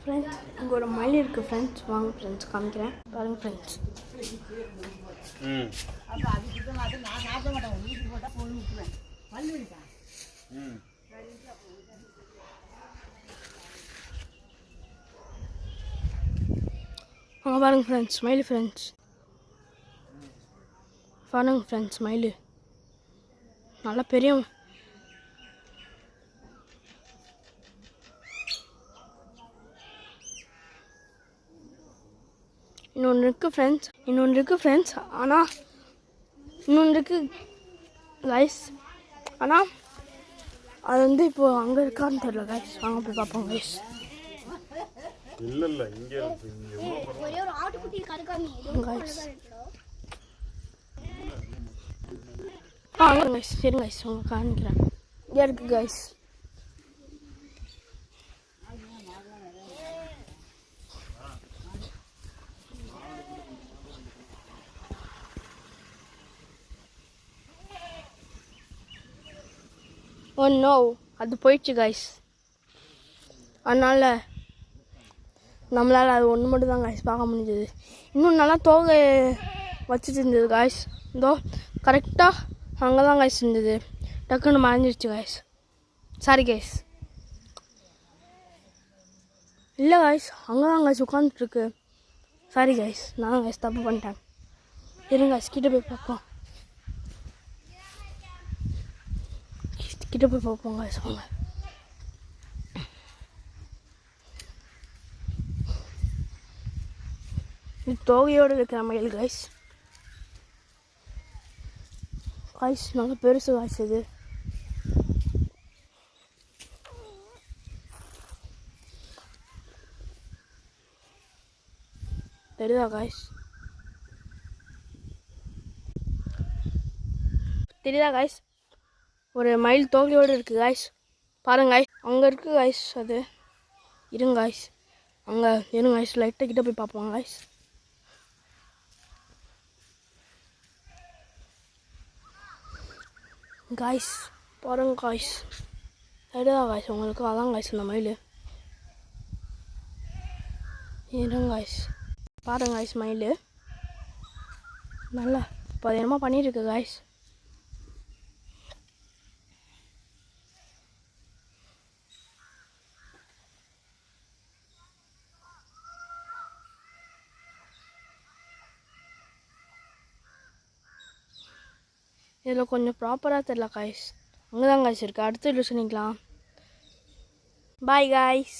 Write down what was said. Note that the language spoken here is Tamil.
ஃப்ரெண்ட்ஸ் இங்கே ஒரு மயில் இருக்குது ஃப்ரெண்ட்ஸ். வாங்க ஃப்ரெண்ட்ஸ் காமிக்கிறேன் பாருங்க ஃப்ரெண்ட்ஸ். அங்கே பாருங்க ஃப்ரெண்ட்ஸ் மயில் ஃப்ரெண்ட்ஸ். பாருங்க ஃப்ரெண்ட்ஸ் மயில் நல்லா பெரிய. இன்னொன்று இருக்குது ஃப்ரெண்ட்ஸ் ஆனால் இன்னொன்று இருக்குது கைஸ். ஆனால் அது வந்து இப்போது அங்கே இருக்கான்னு தெரியல கைஸ். வாங்க போய் பார்ப்போம் கைஸ். இல்ல இங்க ஒரே ஒரு ஆட்டுக்குட்டி கருக்காமி கைஸ் வாங்க கைஸ். சரி கைஸ் உங்களுக்கு காமிக்கிறேன். இங்கே இருக்குது கைஸ். ஓ நோ, அது போயிடுச்சு கைஸ். அதனால் நம்மளால் அது ஒன்று மட்டும் தான் கைஸ் பார்க்க முடிஞ்சது. இன்னும் நல்லா தோகை வச்சுட்டு இருந்தது கைஸ். இதோ கரெக்டாக அங்கே தான் கைஸ் இருந்தது. டக்குன்னு மறைஞ்சிருச்சு கைஸ். Sorry guys. இல்லை கைஸ் அங்கே தான் கைஸ் உட்காந்துட்ருக்கு. சாரி கைஸ், நான் கைஸ் தப்பு பண்ணிட்டேன். இருங்க கைஸ் கிட்ட போய் பார்ப்போம். கிட்ட போய் பார்ப்போம் கைஸ் வாங்க. இது தோகையோடு இருக்கிற மயில் கைஸ். கைஸ் நல்லா பெருசு கைஸ். இது தெரியுதா கைஸ்? தெரியுதா கைஸ்? ஒரு மயில் தோகையோடு இருக்குது கைஸ். பாருங்க கைஸ் அங்கே இருக்குது கைஸ். அது இருங்க கைஸ், அங்கே இருங்க கைஸ், லைட்டாக கிட்ட போய் பார்ப்போம் கைஸ். கைஸ் பாருங்க கைஸ், தெரியுதா கைஸ் உங்களுக்கு? அதான் கைஸ் இந்த மயில். இருங்க கைஸ் பாருங்க கைஸ் மயில் நல்லா இப்போ அது என்னமோ பண்ணிகிட்ருக்கு கைஸ். இதில் கொஞ்சம் ப்ராப்பராக தெரியல கைஸ். அங்கே தான் கைஸ் இருக்குது. அடுத்த வீடியோ சொல்லிக்கலாம். Bye guys.